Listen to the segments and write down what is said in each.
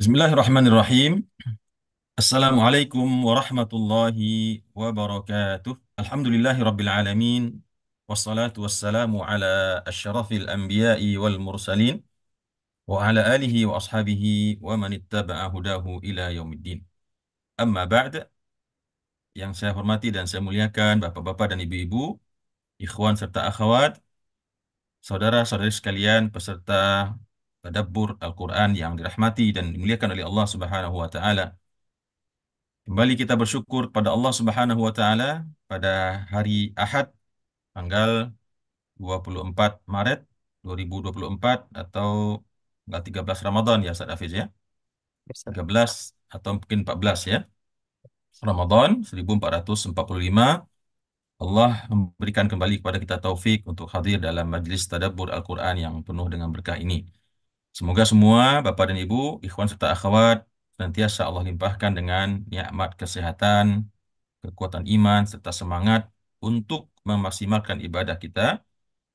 Bismillahirrahmanirrahim. Assalamualaikum warahmatullahi wabarakatuh. Alhamdulillahi rabbil alamin. Wassalatu wassalamu ala asyrafil anbiya'i wal mursalin. Wa ala alihi wa ashabihi wa man ittaba'a hudahu ila yaumiddin. Amma ba'd, yang saya hormati dan saya muliakan bapak-bapak dan ibu-ibu, ikhwan serta akhwat, saudara-saudari sekalian peserta tadabbur Al-Quran yang dirahmati dan dimuliakan oleh Allah Subhanahu wa taala. Kembali kita bersyukur pada Allah Subhanahu wa taala pada hari Ahad tanggal 24 Maret 2024 atau tanggal 13 Ramadan ya Ustaz Hafiz ya. Bisa. 13 atau mungkin 14 ya. Ramadan 1445 Allah memberikan kembali kepada kita taufik untuk hadir dalam majlis tadabbur Al-Quran yang penuh dengan berkah ini. Semoga semua Bapak dan Ibu, ikhwan serta akhwat senantiasa Allah limpahkan dengan nikmat kesehatan, kekuatan iman, serta semangat untuk memaksimalkan ibadah kita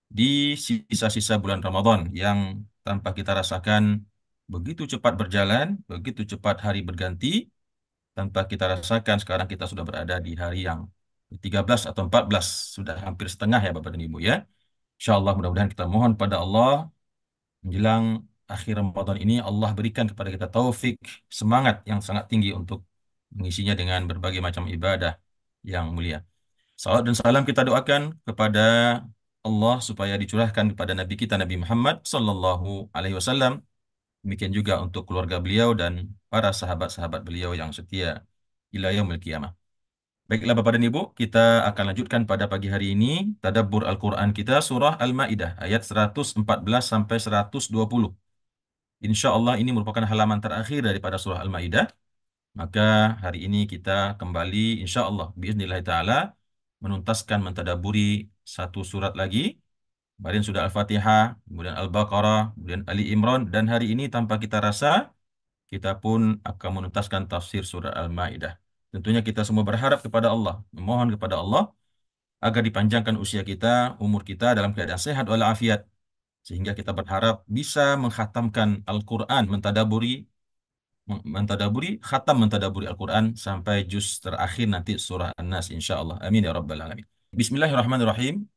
di sisa-sisa bulan Ramadan yang tanpa kita rasakan begitu cepat berjalan, begitu cepat hari berganti, tanpa kita rasakan sekarang kita sudah berada di hari yang 13 atau 14, sudah hampir setengah ya Bapak dan Ibu ya. Insya Allah mudah-mudahan kita mohon pada Allah menjelang akhir Ramadan ini Allah berikan kepada kita taufik, semangat yang sangat tinggi untuk mengisinya dengan berbagai macam ibadah yang mulia. Salawat dan salam kita doakan kepada Allah supaya dicurahkan kepada Nabi kita Nabi Muhammad Sallallahu Alaihi Wasallam. Demikian juga untuk keluarga beliau dan para sahabat-sahabat beliau yang setia ila yaumil qiyamah. Baiklah Bapak dan Ibu, kita akan lanjutkan pada pagi hari ini tadabbur Al-Quran kita surah Al-Maidah ayat 114 sampai 120. Insya Allah ini merupakan halaman terakhir daripada surah Al-Maidah. Maka hari ini kita kembali insya Allah biiznillah ta'ala menuntaskan mentadaburi satu surat lagi. Kemarin sudah Al-Fatihah, kemudian Al-Baqarah, kemudian Ali Imran, dan hari ini tanpa kita rasa kita pun akan menuntaskan tafsir surah Al-Maidah. Tentunya kita semua berharap kepada Allah, memohon kepada Allah agar dipanjangkan usia kita, umur kita dalam keadaan sehat walafiat, sehingga kita berharap bisa menghatamkan Al-Quran, mentadaburi Al-Quran sampai juz terakhir nanti surah An-Nas insyaallah. Amin ya rabbal alamin. Bismillahirrahmanirrahim.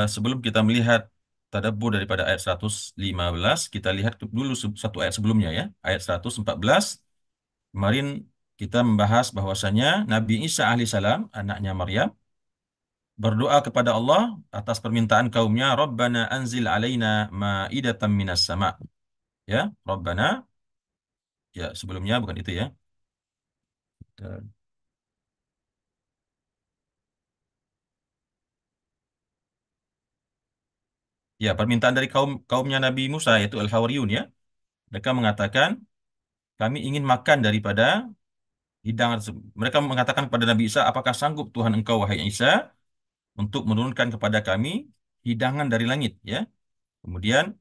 Sebelum kita melihat tadabbur daripada ayat 115, kita lihat dulu satu ayat sebelumnya ya, ayat 114. Kemarin kita membahas bahwasanya Nabi Isa alaihissalam, anaknya Maryam, berdoa kepada Allah atas permintaan kaumnya, Rabbana anzil alaina ma'idatan minas sama. Ya, Rabbana, ya sebelumnya bukan itu ya. Ya, permintaan dari kaumnya Nabi Musa yaitu Al-Hawariyun ya. Mereka mengatakan, kami ingin makan daripada hidangan tersebut. Mereka mengatakan kepada Nabi Isa, apakah sanggup Tuhan engkau wahai Isa untuk menurunkan kepada kami hidangan dari langit ya. Kemudian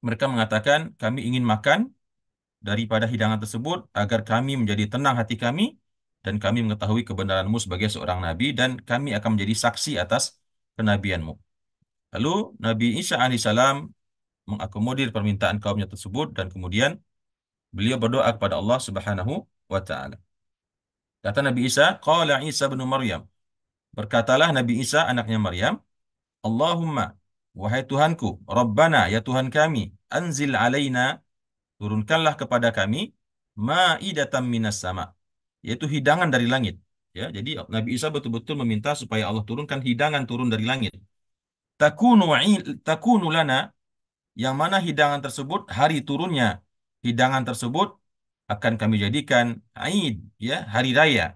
mereka mengatakan, kami ingin makan daripada hidangan tersebut agar kami menjadi tenang hati kami dan kami mengetahui kebenaranmu sebagai seorang nabi dan kami akan menjadi saksi atas kenabianmu. Lalu Nabi Isa alaihissalam mengakomodir permintaan kaumnya tersebut dan kemudian beliau berdoa kepada Allah Subhanahu wa taala. Kata Nabi Isa, qala Isa bin Maryam. Berkatalah Nabi Isa anaknya Maryam, Allahumma, wahai Tuhanku, Rabbana, ya Tuhan kami, anzil alaina, turunkanlah kepada kami ma'idatan minas sama, yaitu hidangan dari langit. Ya, jadi Nabi Isa betul-betul meminta supaya Allah turunkan hidangan turun dari langit. Takunu lana, yang mana hidangan tersebut, hari turunnya hidangan tersebut akan kami jadikan Aid, ya, hari raya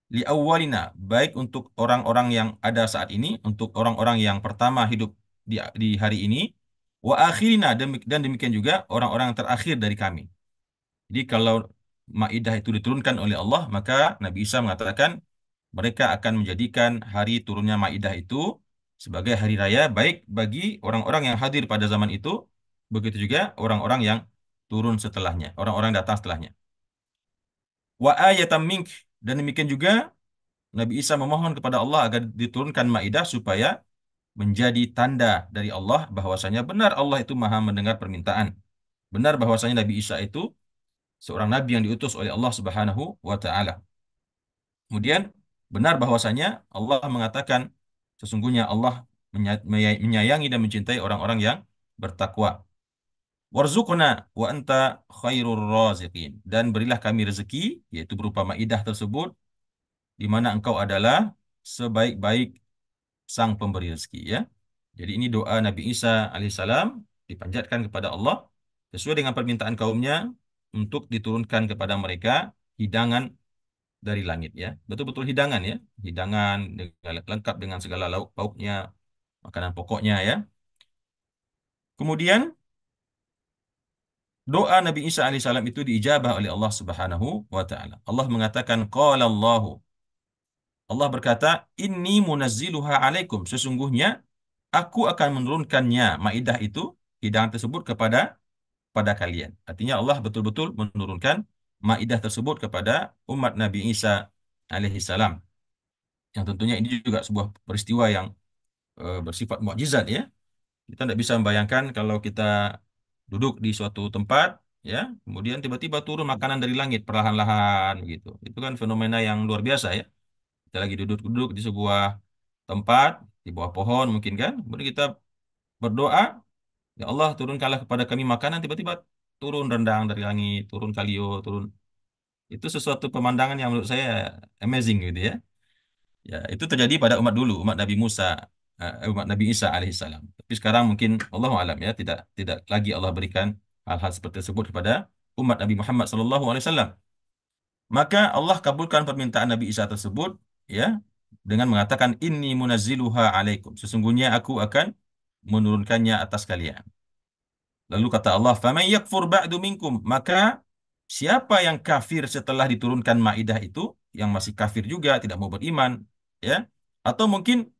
li awwalina, baik untuk orang-orang yang ada saat ini, untuk orang-orang yang pertama hidup di hari ini, wa akhirina, dan demikian juga orang-orang yang terakhir dari kami. Jadi kalau Maidah itu diturunkan oleh Allah, maka Nabi Isa mengatakan mereka akan menjadikan hari turunnya Maidah itu sebagai hari raya baik bagi orang-orang yang hadir pada zaman itu, begitu juga orang-orang yang turun setelahnya, orang-orang yang datang setelahnya. Wa ayatam mink, dan demikian juga Nabi Isa memohon kepada Allah agar diturunkan Maidah supaya menjadi tanda dari Allah bahwasanya benar Allah itu Maha mendengar permintaan. Benar bahwasanya Nabi Isa itu seorang nabi yang diutus oleh Allah Subhanahu wa taala. Kemudian benar bahwasanya Allah mengatakan sesungguhnya Allah menyayangi dan mencintai orang-orang yang bertakwa. Warzuqna wa anta khairur raziqin. Dan berilah kami rezeki, yaitu berupa maidah tersebut, di mana engkau adalah sebaik-baik sang pemberi rezeki, ya. Jadi ini doa Nabi Isa alaihissalam dipanjatkan kepada Allah sesuai dengan permintaan kaumnya untuk diturunkan kepada mereka hidangan dari langit, ya. Betul-betul hidangan, ya. Hidangan lengkap dengan segala lauk pauknya, makanan pokoknya, ya. Kemudian doa Nabi Isa alaihissalam itu diijabah oleh Allah Subhanahu wa taala. Allah mengatakan qala Allahu. Allah berkata, "Inni munazziluha alaikum." Sesungguhnya aku akan menurunkannya Maidah itu, hidangan tersebut pada kalian. Artinya Allah betul-betul menurunkan Maidah tersebut kepada umat Nabi Isa alaihissalam. Yang tentunya ini juga sebuah peristiwa yang bersifat mukjizat, ya. Kita tidak bisa membayangkan kalau kita duduk di suatu tempat, ya, kemudian tiba-tiba turun makanan dari langit perlahan-lahan begitu. Itu kan fenomena yang luar biasa, ya. Kita lagi duduk-duduk di sebuah tempat di bawah pohon mungkin kan, kemudian kita berdoa, ya Allah turunkanlah kepada kami makanan, tiba-tiba turun rendang dari langit, turun kalio, turun. Itu sesuatu pemandangan yang menurut saya amazing gitu, ya. Ya, itu terjadi pada umat dulu, umat Nabi Musa, umat Nabi Isa alaihissalam. Tapi sekarang mungkin Allah alam, ya, tidak tidak lagi Allah berikan hal-hal seperti tersebut kepada umat Nabi Muhammad sallallahu alaihi wasallam. Maka Allah kabulkan permintaan Nabi Isa tersebut, ya, dengan mengatakan inni munazziluha alaikum. Sesungguhnya aku akan menurunkannya atas kalian. Lalu kata Allah, "Faman yakfur ba'du minkum." Maka siapa yang kafir setelah diturunkan Maidah itu, yang masih kafir juga, tidak mau beriman, ya. Atau mungkin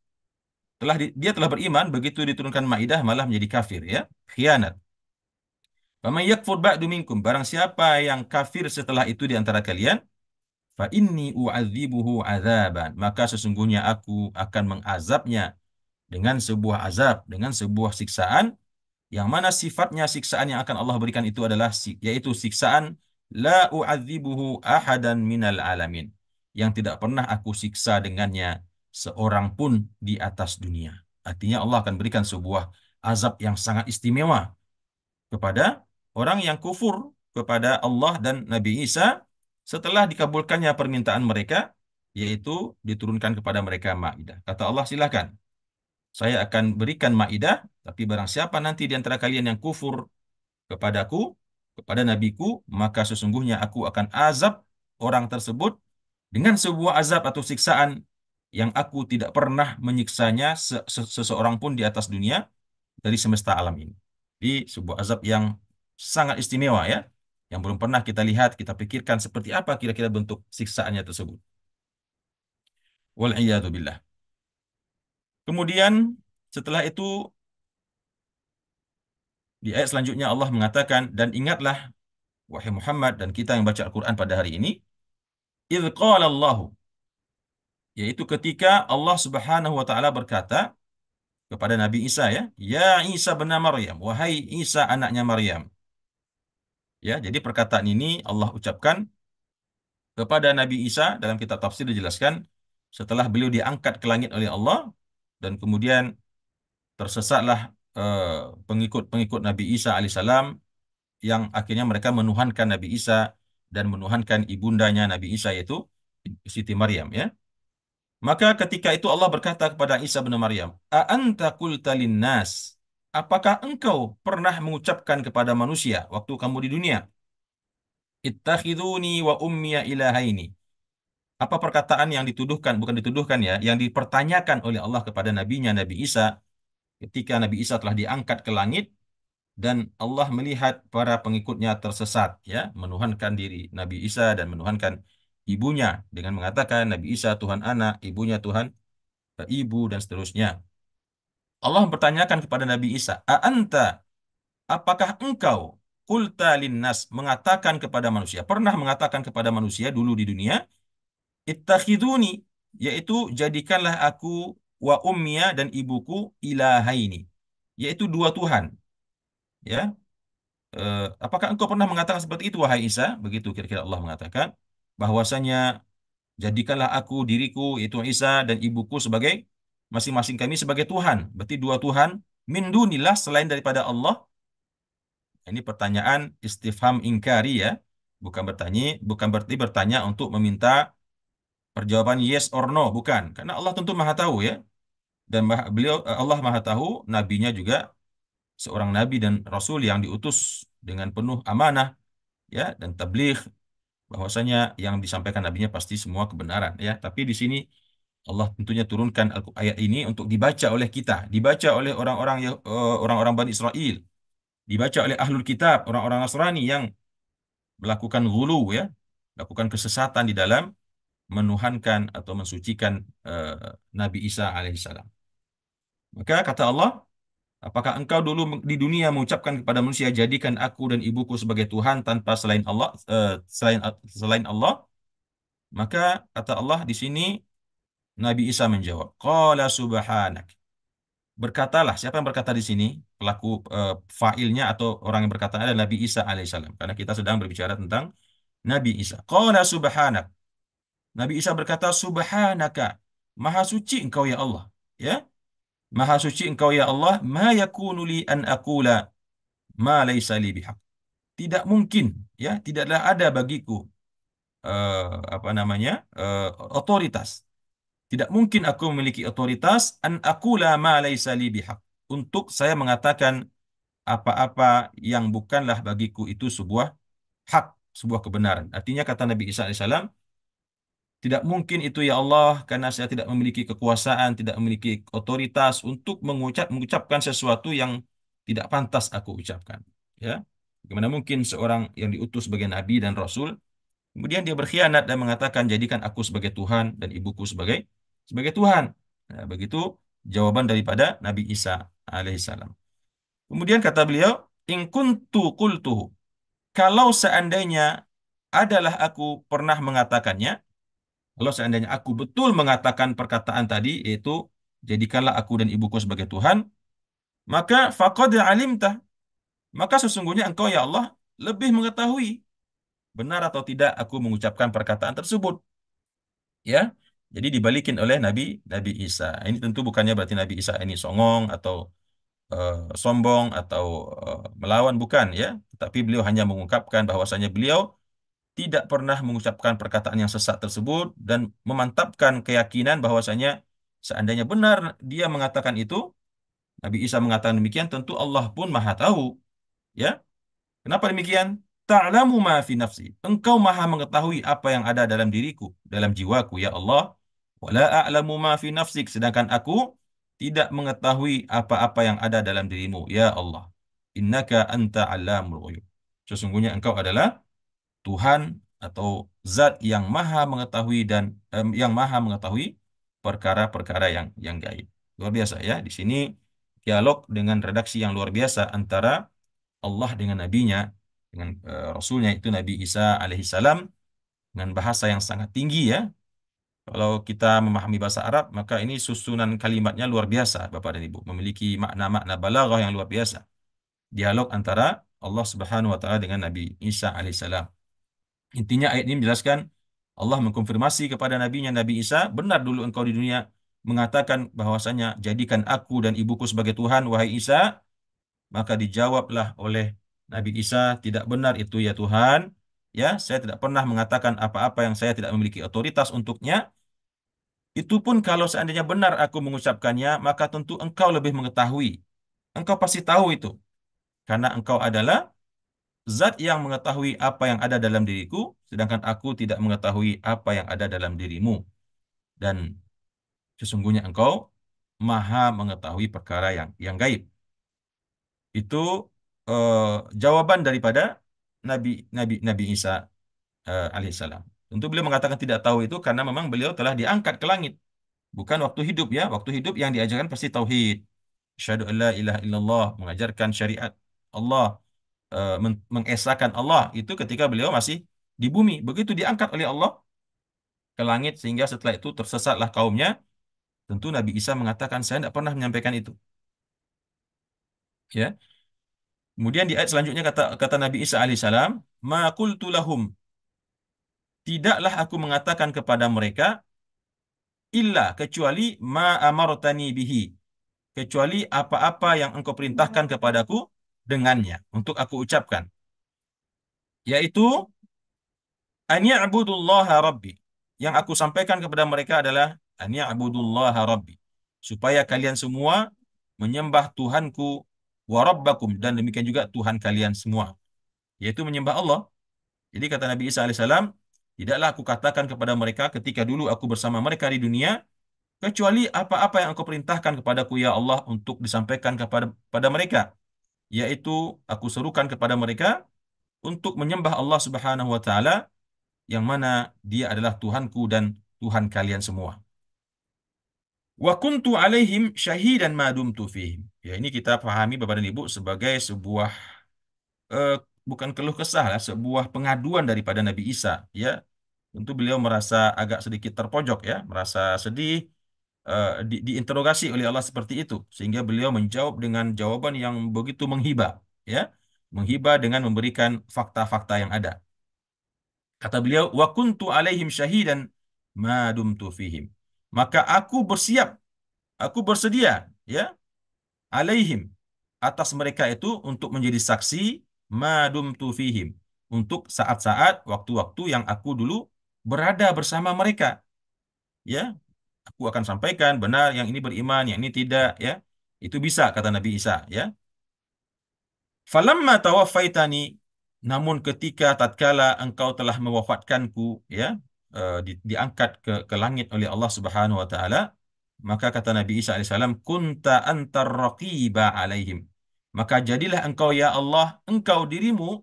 dia telah beriman, begitu diturunkan Maidah malah menjadi kafir, ya. Khianat. "Faman yakfur ba'du minkum." Barang siapa yang kafir setelah itu di antara kalian, fa inni u'adzibuhu adzaban. Maka sesungguhnya aku akan mengazabnya dengan sebuah azab, dengan sebuah siksaan, yang mana sifatnya siksaan yang akan Allah berikan itu adalah yaitu siksaan la u'adzibuhu ahadan minal alamin, yang tidak pernah aku siksa dengannya seorang pun di atas dunia. Artinya Allah akan berikan sebuah azab yang sangat istimewa kepada orang yang kufur kepada Allah dan Nabi Isa setelah dikabulkannya permintaan mereka, yaitu diturunkan kepada mereka Maidah. Kata Allah, silakan, saya akan berikan Maidah, tapi barang siapa nanti di antara kalian yang kufur kepadaku, kepada nabiku, maka sesungguhnya aku akan azab orang tersebut dengan sebuah azab atau siksaan yang aku tidak pernah menyiksanya seseorang pun di atas dunia dari semesta alam ini. Di sebuah azab yang sangat istimewa, ya, yang belum pernah kita lihat, kita pikirkan seperti apa kira-kira bentuk siksaannya tersebut. Wal billah. Kemudian setelah itu di ayat selanjutnya Allah mengatakan, dan ingatlah wahai Muhammad dan kita yang baca Al-Quran pada hari ini, idz qala Allahu, yaitu ketika Allah Subhanahu wa taala berkata kepada Nabi Isa, ya, ya Isa bin Maryam, wahai Isa anaknya Maryam. Ya, jadi perkataan ini Allah ucapkan kepada Nabi Isa. Dalam kitab tafsir dijelaskan setelah beliau diangkat ke langit oleh Allah dan kemudian tersesatlah eh, pengikut-pengikut Nabi Isa alaihissalam, yang akhirnya mereka menuhankan Nabi Isa dan menuhankan ibundanya Nabi Isa, yaitu Siti Maryam, ya. Maka ketika itu Allah berkata kepada Isa bin Maryam, "A anta qulta linnas?" Apakah engkau pernah mengucapkan kepada manusia waktu kamu di dunia, "Ittakhiduni wa ummiya ilahaini"? Apa perkataan yang dituduhkan, bukan dituduhkan, ya, yang dipertanyakan oleh Allah kepada nabinya Nabi Isa ketika Nabi Isa telah diangkat ke langit dan Allah melihat para pengikutnya tersesat, ya, menuhankan diri Nabi Isa dan menuhankan ibunya dengan mengatakan Nabi Isa Tuhan anak, ibunya Tuhan ibu, dan seterusnya. Allah mempertanyakan kepada Nabi Isa, "A anta, apakah engkau qulta linnas, mengatakan kepada manusia, pernah mengatakan kepada manusia dulu di dunia, ittakhiduni, yaitu jadikanlah aku wa ummiya dan ibuku ilahaini, yaitu dua Tuhan, ya. apakah engkau pernah mengatakan seperti itu, wahai Isa? Begitu kira-kira Allah mengatakan, bahwasanya jadikanlah aku, diriku, yaitu Isa, dan ibuku sebagai masing-masing kami sebagai Tuhan. Berarti dua Tuhan min dunillah, selain daripada Allah. Ini pertanyaan istifham ingkari ya. Bukan berarti bertanya untuk meminta perjawaban yes or no, bukan. Karena Allah tentu Maha tahu ya. Dan Allah Maha tahu, nabinya juga seorang nabi dan rasul yang diutus dengan penuh amanah ya dan tabligh, bahwasanya yang disampaikan nabinya pasti semua kebenaran ya. Tapi di sini Allah tentunya turunkan ayat ini untuk dibaca oleh kita, dibaca oleh orang-orang Bani Israel, dibaca oleh ahlul kitab, orang-orang Nasrani yang melakukan ghulu ya, melakukan kesesatan di dalam menuhankan atau mensucikan eh, Nabi Isa alaihissalam. Maka kata Allah, apakah engkau dulu di dunia mengucapkan kepada manusia, jadikan aku dan ibuku sebagai Tuhan tanpa selain Allah, selain Allah? Maka kata Allah di sini, Nabi Isa menjawab, Qala subhanak. Berkatalah, siapa yang berkata di sini? Pelaku fa'ilnya atau orang yang berkata adalah Nabi Isa alaihissalam. Karena kita sedang berbicara tentang Nabi Isa. Qala subhanak. Nabi Isa berkata, Subhanaka. Maha suci engkau ya Allah. Ya, Maha suci engkau ya Allah. Ma yakunu li an aqula ma laisa li bihaq. Tidak mungkin, ya, tidaklah ada bagiku apa namanya? Otoritas. Tidak mungkin aku memiliki otoritas an aqula ma laisa li bihaq. Untuk saya mengatakan apa-apa yang bukanlah bagiku itu sebuah hak, sebuah kebenaran. Artinya kata Nabi Isa alaihissalam, tidak mungkin itu ya Allah, karena saya tidak memiliki kekuasaan, tidak memiliki otoritas untuk mengucapkan sesuatu yang tidak pantas aku ucapkan. Ya, bagaimana mungkin seorang yang diutus sebagai nabi dan rasul, kemudian dia berkhianat dan mengatakan jadikan aku sebagai Tuhan dan ibuku sebagai Tuhan. Nah, begitu jawaban daripada Nabi Isa alaihissalam. Kemudian kata beliau, in kuntu qultuhu. Kalau seandainya adalah aku pernah mengatakannya, kalau seandainya aku betul mengatakan perkataan tadi, yaitu jadikanlah aku dan ibuku sebagai Tuhan, maka faqad alimtah, maka sesungguhnya engkau ya Allah lebih mengetahui benar atau tidak aku mengucapkan perkataan tersebut. Ya, jadi dibalikin oleh Nabi Isa. Ini tentu bukannya berarti Nabi Isa ini songong atau eh, sombong atau melawan, bukan ya. Tetapi beliau hanya mengungkapkan bahwasanya beliau tidak pernah mengucapkan perkataan yang sesat tersebut dan memantapkan keyakinan bahwasanya seandainya benar dia mengatakan itu, Nabi Isa mengatakan demikian, tentu Allah pun Maha tahu, ya. Kenapa demikian? Ta'lamu ma fi nafsi. Engkau Maha mengetahui apa yang ada dalam diriku, dalam jiwaku, ya Allah. Wala a'lamu ma fi nafsik. Sedangkan aku tidak mengetahui apa-apa yang ada dalam dirimu, ya Allah. Innaka anta 'allamul ghuyub. Sesungguhnya engkau adalah Tuhan atau zat yang maha mengetahui dan yang maha mengetahui perkara-perkara yang gaib. Luar biasa ya. Di sini dialog dengan redaksi yang luar biasa antara Allah dengan nabinya, dengan rasulnya itu Nabi Isa alaihissalam, dengan bahasa yang sangat tinggi ya. Kalau kita memahami bahasa Arab, maka ini susunan kalimatnya luar biasa, Bapak dan Ibu, memiliki makna-makna balaghah yang luar biasa. Dialog antara Allah Subhanahu wa taala dengan Nabi Isa alaihissalam. Intinya ayat ini menjelaskan Allah mengkonfirmasi kepada nabinya Nabi Isa, benar dulu engkau di dunia mengatakan bahwasanya jadikan aku dan ibuku sebagai Tuhan, wahai Isa. Maka dijawablah oleh Nabi Isa, tidak benar itu ya Tuhan. Ya, saya tidak pernah mengatakan apa-apa yang saya tidak memiliki otoritas untuknya. Itu pun kalau seandainya benar aku mengucapkannya, maka tentu engkau lebih mengetahui. Engkau pasti tahu itu. Karena engkau adalah zat yang mengetahui apa yang ada dalam diriku, sedangkan aku tidak mengetahui apa yang ada dalam dirimu. Dan sesungguhnya engkau maha mengetahui perkara yang gaib. Itu eh, jawaban daripada Nabi Nabi Isa alaihissalam. Tentu beliau mengatakan tidak tahu itu karena memang beliau telah diangkat ke langit. Bukan waktu hidup ya. Waktu hidup yang diajarkan pasti tauhid. Asyhadu an la ilaha illallah, mengajarkan syariat Allah, mengesahkan Allah itu ketika beliau masih di bumi. Begitu diangkat oleh Allah ke langit sehingga setelah itu tersesatlah kaumnya. Tentu Nabi Isa mengatakan saya tidak pernah menyampaikan itu. Ya. Kemudian di ayat selanjutnya kata kata Nabi Isa alaihissalam, "Ma qultu lahum," tidaklah aku mengatakan kepada mereka, illa kecuali ma amartani bihi, kecuali apa-apa yang engkau perintahkan kepadaku dengannya untuk aku ucapkan, yaitu an ya'budullaha rabbi. Yang aku sampaikan kepada mereka adalah an ya'budullaha rabbi, supaya kalian semua menyembah Tuhanku wa rabbakum, dan demikian juga Tuhan kalian semua, yaitu menyembah Allah. Jadi kata Nabi Isa alaihissalam, tidaklah aku katakan kepada mereka ketika dulu aku bersama mereka di dunia, kecuali apa-apa yang engkau perintahkan kepadaku ya Allah untuk disampaikan kepada mereka, yaitu aku serukan kepada mereka untuk menyembah Allah Subhanahu wa taala, yang mana Dia adalah Tuhanku dan Tuhan kalian semua. Wa kuntu alaihim syahidan ma dumtu fihim. Ya, ini kita pahami Bapak dan Ibu sebagai sebuah eh, bukan keluh kesah lah, sebuah pengaduan daripada Nabi Isa, ya. Tentu beliau merasa agak sedikit terpojok, ya, merasa sedih, diinterogasi oleh Allah seperti itu, sehingga beliau menjawab dengan jawaban yang begitu menghibah, ya, menghibah dengan memberikan fakta-fakta yang ada. Kata beliau, wa kuntu alaihim syahidan ma dumtu fihim. Maka aku bersiap, aku bersedia, ya, alaihim, atas mereka itu untuk menjadi saksi ma dumtu fihim, untuk saat-saat waktu-waktu yang aku dulu berada bersama mereka, ya. Aku akan sampaikan benar yang ini beriman, yang ini tidak, ya. Itu bisa kata Nabi Isa, ya. Falamma tawaffaitani, namun ketika tatkala engkau telah mewafatkanku, ya, diangkat ke langit oleh Allah Subhanahu wa taala, maka kata Nabi Isa alaihissalam, kunta antar raqiba alaihim. Maka jadilah engkau ya Allah, engkau dirimu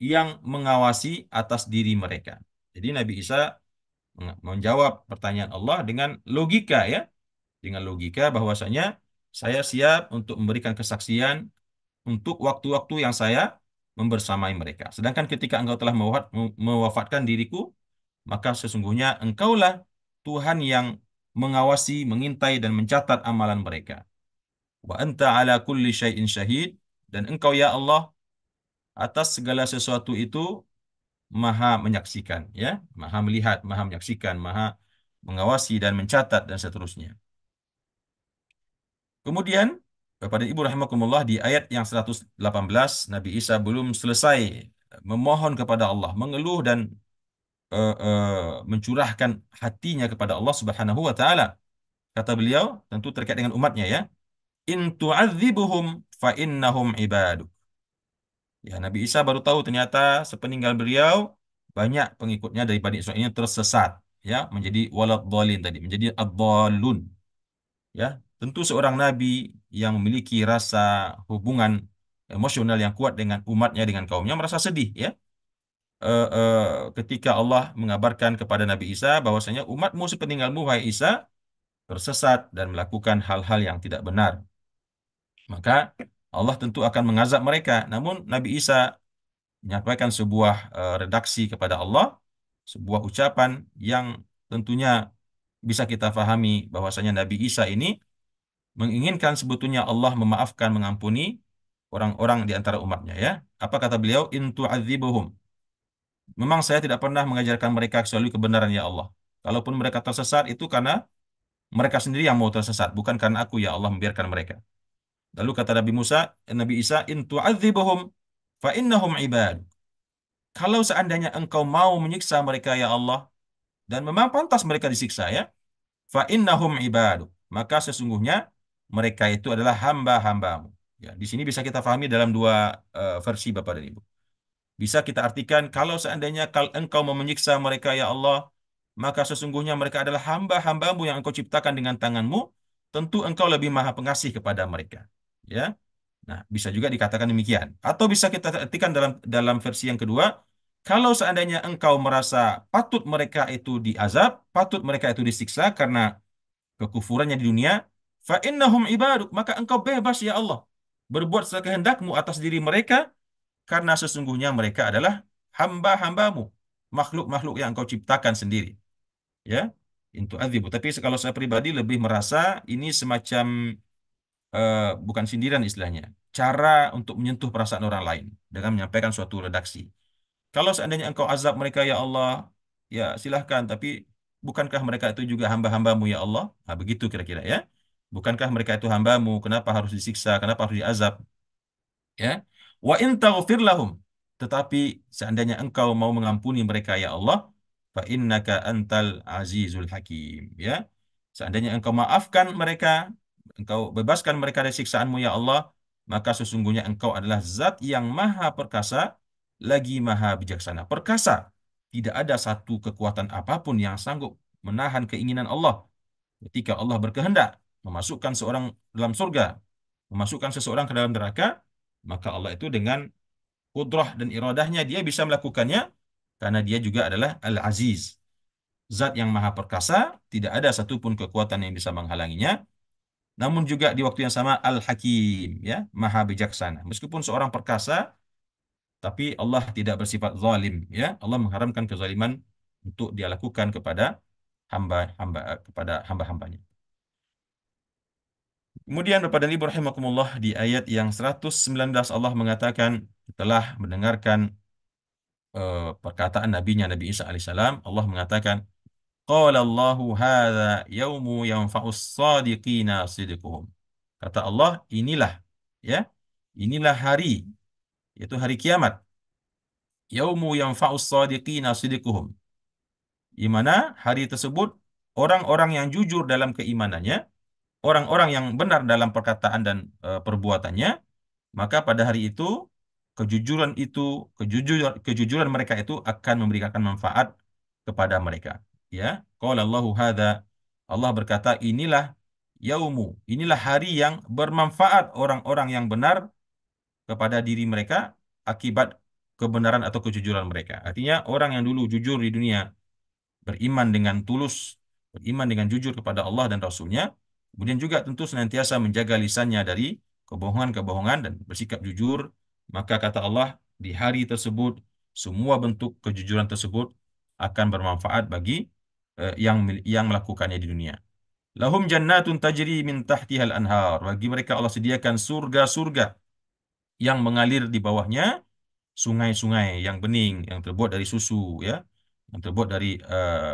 yang mengawasi atas diri mereka. Jadi Nabi Isa menjawab pertanyaan Allah dengan logika, ya, dengan logika bahwasanya saya siap untuk memberikan kesaksian untuk waktu-waktu yang saya membersamai mereka. Sedangkan ketika engkau telah mewafatkan diriku, maka sesungguhnya engkaulah Tuhan yang mengawasi, mengintai, dan mencatat amalan mereka. Wa anta ala kulli syai'in syahid, dan engkau ya Allah atas segala sesuatu itu maha menyaksikan, ya, maha melihat, maha menyaksikan, maha mengawasi dan mencatat dan seterusnya. Kemudian, Bapak dan Ibu rahimakumullah, di ayat yang 118, Nabi Isa belum selesai memohon kepada Allah, mengeluh dan mencurahkan hatinya kepada Allah Subhanahu wa taala. Kata beliau, tentu terkait dengan umatnya, ya. In tu'adzibuhum fa innahum ibaduk. Ya, Nabi Isa baru tahu ternyata sepeninggal beliau banyak pengikutnya dari Bani Israil ini tersesat, ya, menjadi walad dhalin tadi, menjadi ad-dhalun. Ya, tentu seorang nabi yang memiliki rasa hubungan emosional yang kuat dengan umatnya, dengan kaumnya, merasa sedih, ya, eh, eh, ketika Allah mengabarkan kepada Nabi Isa bahwasanya umatmu sepeninggalmu wahai Isa tersesat dan melakukan hal-hal yang tidak benar. Maka Allah tentu akan mengazab mereka. Namun Nabi Isa menyampaikan sebuah redaksi kepada Allah, sebuah ucapan yang tentunya bisa kita pahami bahwasanya Nabi Isa ini menginginkan sebetulnya Allah memaafkan, mengampuni orang-orang di antara umatnya, ya. Apa kata beliau? In tu'adzibuhum. Memang saya tidak pernah mengajarkan mereka kecuali kebenaran ya Allah. Kalaupun mereka tersesat itu karena mereka sendiri yang mau tersesat, bukan karena aku ya Allah membiarkan mereka. Lalu kata Nabi Isa, in tu'adzibuhum fa innahum ibad. Kalau seandainya engkau mau menyiksa mereka ya Allah, dan memang pantas mereka disiksa, ya, fa innahum ibadu, maka sesungguhnya mereka itu adalah hamba-hambamu. Ya, di sini bisa kita pahami dalam dua versi Bapak dan Ibu. Bisa kita artikan, kalau seandainya engkau mau menyiksa mereka ya Allah, maka sesungguhnya mereka adalah hamba-hambamu yang engkau ciptakan dengan tanganmu, tentu engkau lebih maha pengasih kepada mereka. Ya. Nah, bisa juga dikatakan demikian. Atau bisa kita artikan dalam dalam versi yang kedua, kalau seandainya engkau merasa patut mereka itu diazab, patut mereka itu disiksa karena kekufurannya di dunia, fa innahum ibaduk, maka engkau bebas ya Allah berbuat sekehendakmu atas diri mereka, karena sesungguhnya mereka adalah hamba-hambamu, makhluk-makhluk yang engkau ciptakan sendiri, ya. Itu adzibu. Tapi kalau saya pribadi lebih merasa ini semacam bukan sindiran istilahnya, cara untuk menyentuh perasaan orang lain dengan menyampaikan suatu redaksi. Kalau seandainya engkau azab mereka ya Allah, ya silahkan. Tapi bukankah mereka itu juga hamba-hambamu ya Allah? Nah, begitu kira-kira ya. Bukankah mereka itu hambamu? Kenapa harus disiksa? Kenapa harus diazab? Ya. Wa in taghfir lahum. Tetapi seandainya engkau mau mengampuni mereka ya Allah, fa innaka antal azizul hakim. Ya. Seandainya engkau maafkan mereka, engkau bebaskan mereka dari siksaanmu ya Allah, maka sesungguhnya engkau adalah zat yang maha perkasa, lagi maha bijaksana. Perkasa. Tidak ada satu kekuatan apapun yang sanggup menahan keinginan Allah. Ketika Allah berkehendak memasukkan seorang dalam surga, memasukkan seseorang ke dalam neraka, maka Allah itu dengan kudrah dan iradahnya dia bisa melakukannya karena dia juga adalah Al-Aziz. Zat yang maha perkasa, tidak ada satupun kekuatan yang bisa menghalanginya. Namun juga di waktu yang sama Al-Hakim, ya, maha bijaksana. Meskipun seorang perkasa, tapi Allah tidak bersifat zalim, ya. Allah mengharamkan kezaliman untuk dia lakukan kepada hamba-hamba kepada hamba-hambanya. Kemudian Bapak dan Ibu rahimakumullah di ayat yang 119 Allah mengatakan setelah mendengarkan perkataan nabinya Nabi Isa alaihissalam, Allah mengatakan qala Allahu hadza yaumu yanfa'us shadiqina sidquhum. Kata Allah, inilah ya, inilah hari, yaitu hari kiamat. Yaumu yanfa'us shadiqina sidquhum. Di mana hari tersebut orang-orang yang jujur dalam keimanannya, orang-orang yang benar dalam perkataan dan perbuatannya, maka pada hari itu, kejujuran mereka itu akan memberikan manfaat kepada mereka. Ya, qala Allahu hadza, Allah berkata, inilah hari yang bermanfaat orang-orang yang benar kepada diri mereka akibat kebenaran atau kejujuran mereka. Artinya orang yang dulu jujur di dunia, beriman dengan tulus, beriman dengan jujur kepada Allah dan Rasulnya, kemudian juga tentu senantiasa menjaga lisannya dari kebohongan-kebohongan dan bersikap jujur, maka kata Allah, di hari tersebut, semua bentuk kejujuran tersebut akan bermanfaat bagi yang melakukannya di dunia. Lahum jannatun tajri min tahtihal anhar. Bagi mereka Allah sediakan surga-surga yang mengalir di bawahnya sungai-sungai yang bening, yang terbuat dari susu, ya, yang terbuat dari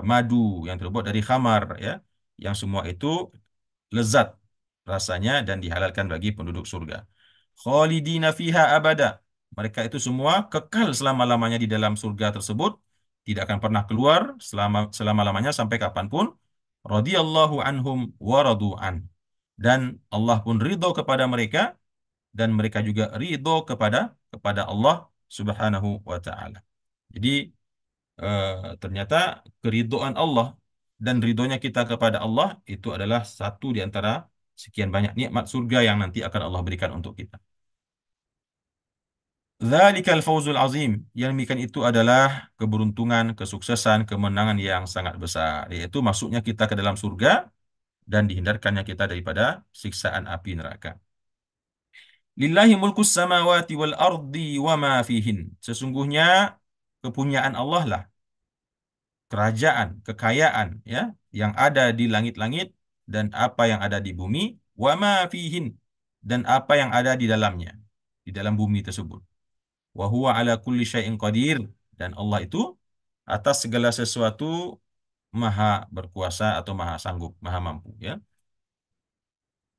madu, yang terbuat dari khamar, ya, yang semua itu lezat rasanya dan dihalalkan bagi penduduk surga. Khalidina fiha abada. Mereka itu semua kekal selama-lamanya di dalam surga tersebut, tidak akan pernah keluar selama-lamanya sampai kapanpun. Radhiyallahu anhum wa radu an. Dan Allah pun ridho kepada mereka dan mereka juga ridho kepada Allah Subhanahu wa taala. Jadi ternyata keridhaan Allah dan ridhonya kita kepada Allah itu adalah satu di antara sekian banyak nikmat surga yang nanti akan Allah berikan untuk kita. Dzalikal fawzul azim. Yang demikian itu adalah keberuntungan, kesuksesan, kemenangan yang sangat besar, yaitu masuknya kita ke dalam surga dan dihindarkannya kita daripada siksaan api neraka. Lillahi mulkus samawati wal ardi wa ma fihin. Sesungguhnya kepunyaan Allah lah kerajaan, kekayaan, ya, yang ada di langit-langit dan apa yang ada di bumi, wa ma fihin, dan apa yang ada di dalamnya, di dalam bumi tersebut. Wa huwa ala kulli syai'in qadir, dan Allah itu atas segala sesuatu maha berkuasa atau maha sanggup, maha mampu, ya.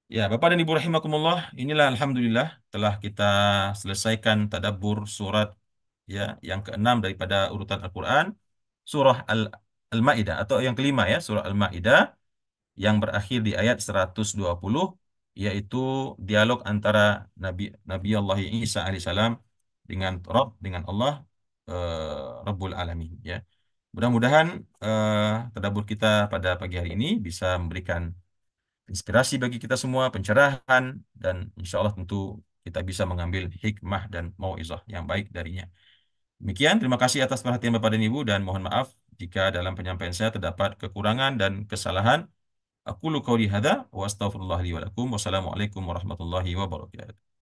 Ya, Bapak dan Ibu rahimakumullah, inilah alhamdulillah telah kita selesaikan tadabbur surat, ya, yang keenam daripada urutan Al-Qur'an, surah Al-Maidah atau yang kelima, ya, surah Al-Maidah yang berakhir di ayat 120, yaitu dialog antara Nabi Allah Isa alaihissalam dengan Allah, Rabbul Alamin, ya. Mudah-mudahan tadabbur kita pada pagi hari ini bisa memberikan inspirasi bagi kita semua, pencerahan, dan insya Allah tentu kita bisa mengambil hikmah dan mauizah yang baik darinya. Demikian, terima kasih atas perhatian Bapak dan Ibu, dan mohon maaf jika dalam penyampaian saya terdapat kekurangan dan kesalahan. Aku qauli hadza wa astaghfirullah li wa lakum. Wassalamualaikum warahmatullahi wabarakatuh.